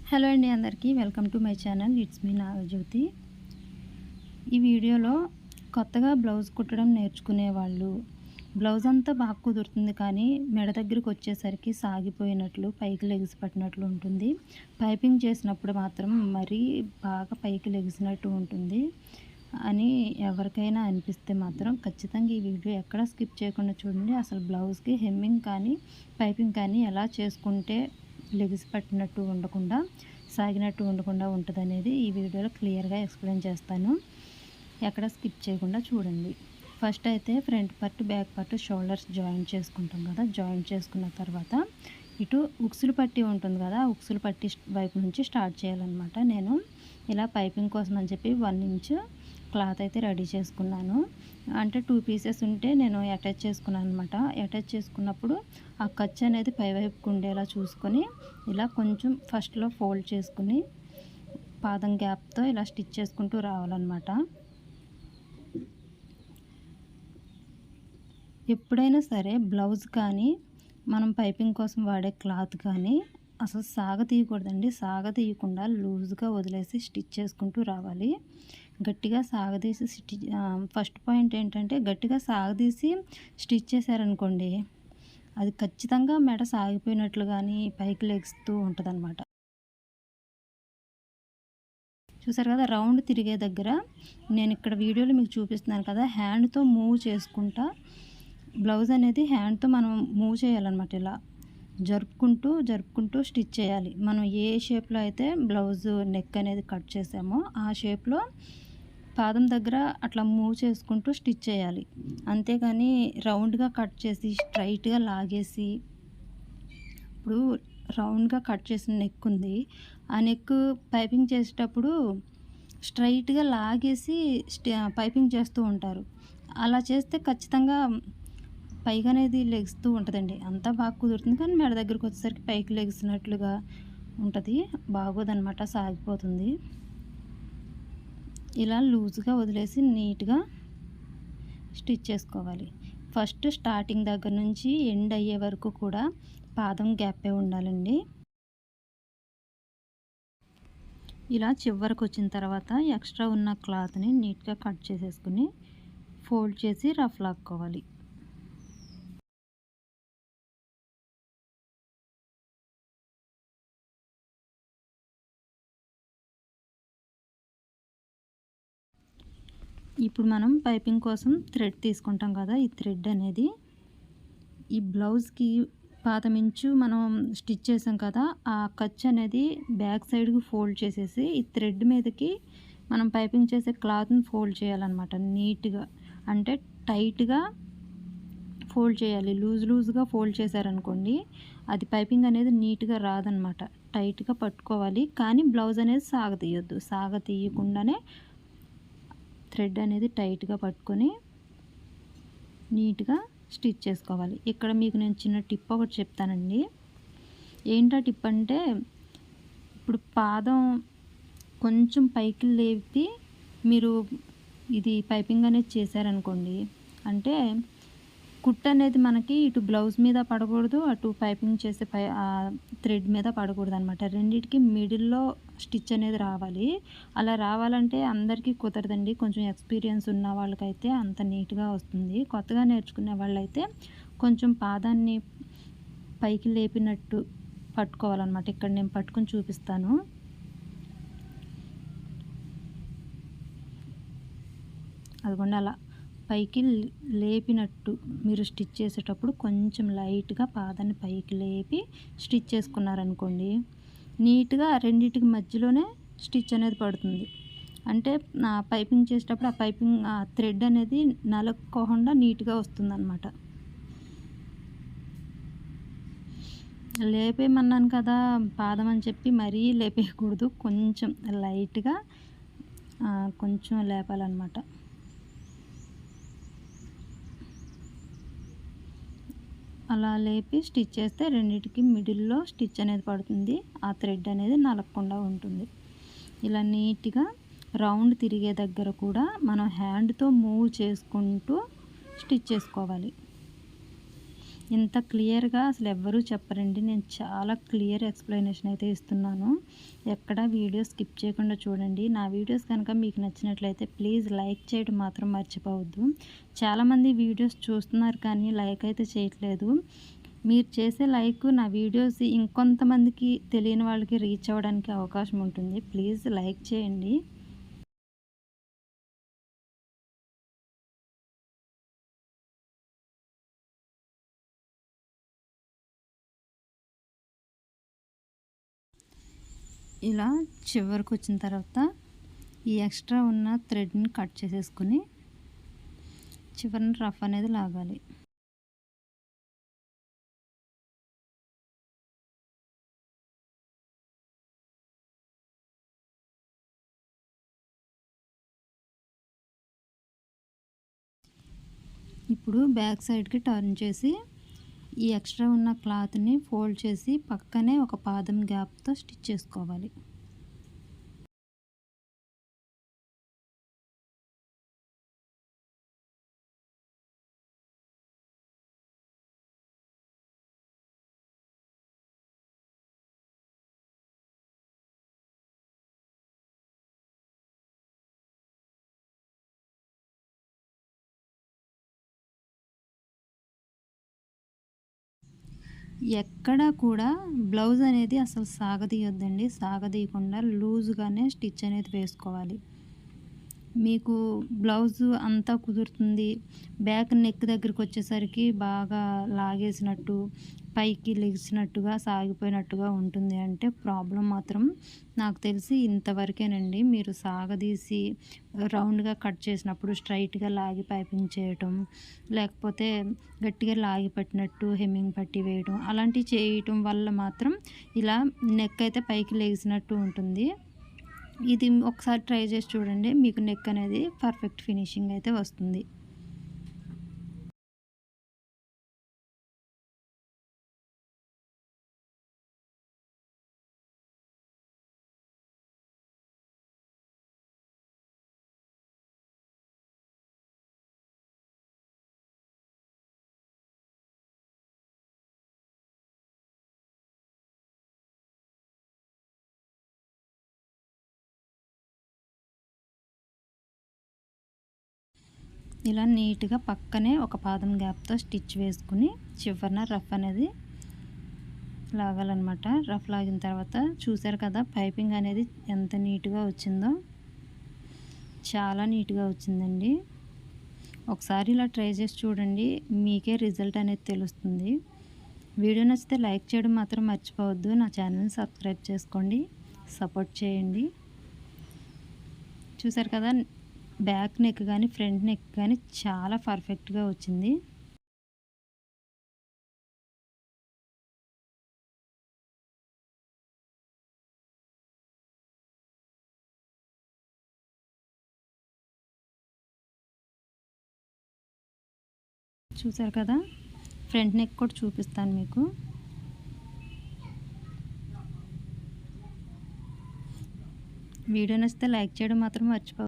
Hello అండి, అందరికీ welcome to my channel. It's me Nagajyothi. ఈ వీడియోలో కొత్తగా బ్లౌజ్ కుట్టడం నేర్చుకునే వాళ్ళు, బ్లౌజ్ అంతా బాగా కుదురుతుంది కానీ మెడ దగ్గరికి వచ్చేసరికి సాగిపోయినట్లు, పైకి లెగిసి పట్టినట్లు ఉంటుంది. పైపింగ్ చేసినప్పుడు మాత్రం మరీ బాగా పైకి లెగిసినట్టు ఉంటుంది అని ఎవరికైనా అనిపిస్తే మాత్రం ఖచ్చితంగా ఈ వీడియో ఎక్కడ స్కిప్ చేయకుండా చూడండి. అసలు బ్లౌజ్కి హెమ్మింగ్ కానీ పైపింగ్ కానీ ఎలా చేసుకుంటే లెగిసి పట్టినట్టు ఉండకుండా, సాగినట్టు ఉండకుండా ఉంటుందనేది ఈ వీడియోలో క్లియర్గా ఎక్స్ప్లెయిన్ చేస్తాను. ఎక్కడ స్కిప్ చేయకుండా చూడండి. ఫస్ట్ అయితే front part, back part, shoulders joint చేసుకుంటాం కదా. జాయింట్ చేసుకున్న తర్వాత ఇటు ఉక్సులు పట్టి ఉంటుంది కదా, ఉక్సులు పట్టి వైపు నుంచి స్టార్ట్ చేయాలన్నమాట. నేను ఇలా పైపింగ్ కోసం అని చెప్పి 1 ఇంచ్ క్లాత్ అయితే రెడీ చేసుకున్నాను. అంటే 2 పీసెస్ ఉంటే నేను అటాచ్ చేసుకున్నాను అనమాట. అటాచ్ చేసుకున్నప్పుడు ఆ ఖర్చు అనేది పైవైపుకు ఉండేలా చూసుకొని ఇలా కొంచెం ఫస్ట్లో ఫోల్డ్ చేసుకుని పాదం గ్యాప్తో ఇలా స్టిచ్ చేసుకుంటూ రావాలన్నమాట. ఎప్పుడైనా సరే బ్లౌజ్ కానీ మనం పైపింగ్ కోసం వాడే క్లాత్ కానీ అసలు సాగ తీయకూడదండి. సాగ తీయకుండా లూజ్గా వదిలేసి స్టిచ్ చేసుకుంటూ రావాలి. గట్టిగా సాగదీసి ఫస్ట్ పాయింట్ ఏంటంటే గట్టిగా సాగదీసి స్టిచ్ చేశారనుకోండి, అది ఖచ్చితంగా మెడ సాగిపోయినట్లు కానీ పైకి లెగుస్తూ ఉంటుందన్నమాట. చూసారు కదా, రౌండ్ తిరిగే దగ్గర నేను ఇక్కడ వీడియోలో మీకు చూపిస్తున్నాను కదా, హ్యాండ్తో మూవ్ చేసుకుంటా బ్లౌజ్ అనేది హ్యాండ్తో మనం మూవ్ చేయాలన్నమాట. ఇలా జరుపుకుంటూ స్టిచ్ చేయాలి. మనం ఏ షేప్లో అయితే బ్లౌజ్ నెక్ అనేది కట్ చేసామో ఆ షేప్లో పాదం దగ్గర అట్లా మూవ్ చేసుకుంటూ స్టిచ్ చేయాలి. అంతేగాని రౌండ్గా కట్ చేసి స్ట్రైట్గా లాగేసి, ఇప్పుడు రౌండ్గా కట్ చేసిన నెక్ ఉంది, ఆ నెక్ పైపింగ్ చేసేటప్పుడు స్ట్రైట్గా లాగేసి పైపింగ్ చేస్తూ ఉంటారు. అలా చేస్తే ఖచ్చితంగా పైగా అనేది లెగుస్తూ ఉంటుందండి. అంతా బాగా కుదురుతుంది కానీ మెడ దగ్గరికి వచ్చేసరికి పైకి లెగిసినట్లుగా ఉంటుంది, బాగోదన్నమాట, సాగిపోతుంది. ఇలా లూజ్గా వదిలేసి నీట్గా స్టిచ్ చేసుకోవాలి. ఫస్ట్ స్టార్టింగ్ దగ్గర నుంచి ఎండ్ అయ్యే వరకు కూడా పాదం గ్యాపే ఉండాలండి. ఇలా చివరికి వచ్చిన తర్వాత ఎక్స్ట్రా ఉన్న క్లాత్ని నీట్గా కట్ చేసేసుకుని ఫోల్డ్ చేసి రఫ్ లాక్కోవాలి. ఇప్పుడు మనం పైపింగ్ కోసం థ్రెడ్ తీసుకుంటాం కదా, ఈ థ్రెడ్ అనేది ఈ బ్లౌజ్కి పాదమించు మనం స్టిచ్ చేసాం కదా, ఆ ఖర్చు అనేది బ్యాక్ సైడ్కి ఫోల్డ్ చేసేసి ఈ థ్రెడ్ మీదకి మనం పైపింగ్ చేసే క్లాత్ని ఫోల్డ్ చేయాలన్నమాట. నీట్గా అంటే టైట్గా ఫోల్డ్ చేయాలి. లూజ్గా ఫోల్డ్ చేశారనుకోండి, అది పైపింగ్ అనేది నీట్గా రాదనమాట. టైట్గా పట్టుకోవాలి కానీ బ్లౌజ్ అనేది సాగతీయొద్దు. సాగతీయకుండానే థ్రెడ్ అనేది టైట్గా పట్టుకొని నీట్గా స్టిచ్ చేసుకోవాలి. ఇక్కడ మీకు నేను చిన్న టిప్ ఒకటి చెప్తానండి. ఏంటా టిప్ అంటే, ఇప్పుడు పాదం కొంచెం పైకి లేపి మీరు ఇది పైపింగ్ అనేది చేశారనుకోండి, అంటే కుట్ అనేది మనకి ఇటు బ్లౌజ్ మీద పడకూడదు, అటు పైపింగ్ చేసే థ్రెడ్ మీద పడకూడదు అనమాట. రెండింటికి మిడిల్లో స్టిచ్ అనేది రావాలి. అలా రావాలంటే అందరికీ కుదరదండి. కొంచెం ఎక్స్పీరియన్స్ ఉన్న వాళ్ళకైతే అంత నీట్గా వస్తుంది. కొత్తగా నేర్చుకునే వాళ్ళైతే కొంచెం పాదాన్ని పైకి లేపినట్టు పట్టుకోవాలన్నమాట. ఇక్కడ నేను పట్టుకుని చూపిస్తాను. అదిగోండి, అలా పైకి లేపినట్టు మీరు స్టిచ్ చేసేటప్పుడు కొంచెం లైట్గా పాదాన్ని పైకి లేపి స్టిచ్ చేసుకున్నారనుకోండి, నీట్గా రెండింటికి మధ్యలోనే స్టిచ్ అనేది పడుతుంది. అంటే పైపింగ్ చేసేటప్పుడు ఆ పైపింగ్ థ్రెడ్ అనేది నలక్కోకుండా నీట్గా వస్తుందన్నమాట. లేపేయమన్నాను కదా పాదం అని చెప్పి మరీ లేపేయకూడదు. కొంచెం లైట్గా కొంచెం లేపాలన్నమాట. అలా లేపి స్టిచ్ చేస్తే రెండింటికి మిడిల్లో స్టిచ్ అనేది పడుతుంది. ఆ థ్రెడ్ అనేది నలగకుండా ఉంటుంది. ఇలా నీట్గా రౌండ్ తిరిగే దగ్గర కూడా మనం హ్యాండ్తో మూవ్ చేసుకుంటూ స్టిచ్ చేసుకోవాలి. ఇంత క్లియర్గా అసలు ఎవ్వరూ చెప్పరండి. నేను చాలా క్లియర్ ఎక్స్ప్లెనేషన్ అయితే ఇస్తున్నాను. ఎక్కడ వీడియో స్కిప్ చేయకుండా చూడండి. నా వీడియోస్ కనుక మీకు నచ్చినట్లయితే ప్లీజ్ లైక్ చేయడం మాత్రం మర్చిపోవద్దు. చాలామంది వీడియోస్ చూస్తున్నారు కానీ లైక్ అయితే చేయట్లేదు. మీరు చేసే లైక్ నా వీడియోస్ ఇంకొంతమందికి తెలియని వాళ్ళకి రీచ్ అవ్వడానికి అవకాశం ఉంటుంది. ప్లీజ్ లైక్ చేయండి. ఇలా చివరికి వచ్చిన తర్వాత ఈ ఎక్స్ట్రా ఉన్న థ్రెడ్ని కట్ చేసేసుకుని చివరిని రఫ్ అనేది లాగాలి. ఇప్పుడు బ్యాక్ సైడ్కి టర్న్ చేసి ఈ ఎక్స్ట్రా ఉన్న క్లాత్ని ఫోల్డ్ చేసి పక్కనే ఒక పాదం గ్యాప్తో స్టిచ్ చేసుకోవాలి. ఎక్కడా కూడా బ్లౌజ్ అనేది అసలు సాగదీయొద్దండి. సాగదీయకుండా లూజ్గానే స్టిచ్ అనేది వేసుకోవాలి. మీకు బ్లౌజు అంతా కుదురుతుంది. బ్యాక్ నెక్ దగ్గరికి వచ్చేసరికి బాగా లాగేసినట్టు, పైకి లెగిసినట్టుగా, సాగిపోయినట్టుగా ఉంటుంది అంటే ప్రాబ్లం మాత్రం నాకు తెలిసి ఇంతవరకేనండి. మీరు సాగదీసి రౌండ్గా కట్ చేసినప్పుడు స్ట్రైట్గా లాగి పైపింగ్ చేయటం, లేకపోతే గట్టిగా లాగి పట్టినట్టు హెమ్మింగ్ పట్టి వేయడం అలాంటివి చేయటం వల్ల మాత్రం ఇలా నెక్ అయితే పైకి లెగిసినట్టు ఉంటుంది. ఇది ఒకసారి ట్రై చేసి చూడండి. మీకు నెక్ అనేది పర్ఫెక్ట్ ఫినిషింగ్ అయితే వస్తుంది. ఇలా నీట్గా పక్కనే ఒక పాదం గ్యాప్తో స్టిచ్ వేసుకుని చివరన రఫ్ అనేది లాగాలన్నమాట. రఫ్ లాగిన తర్వాత చూసారు కదా పైపింగ్ అనేది ఎంత నీట్గా వచ్చిందో. చాలా నీట్గా వచ్చిందండి. ఒకసారి ఇలా ట్రై చేసి చూడండి, మీకే రిజల్ట్ అనేది తెలుస్తుంది. వీడియో నచ్చితే లైక్ చేయడం మాత్రం మర్చిపోవద్దు. నా ఛానల్ని సబ్స్క్రైబ్ చేసుకోండి, సపోర్ట్ చేయండి. చూసారు కదా బ్యాక్ నెక్ కానీ ఫ్రంట్ నెక్ కానీ చాలా పర్ఫెక్ట్గా వచ్చింది. చూసారు కదా ఫ్రంట్ నెక్ కూడా చూపిస్తాను మీకు. వీడియో నచ్చితే లైక్ చేయడం మాత్రం మర్చిపోవద్దు.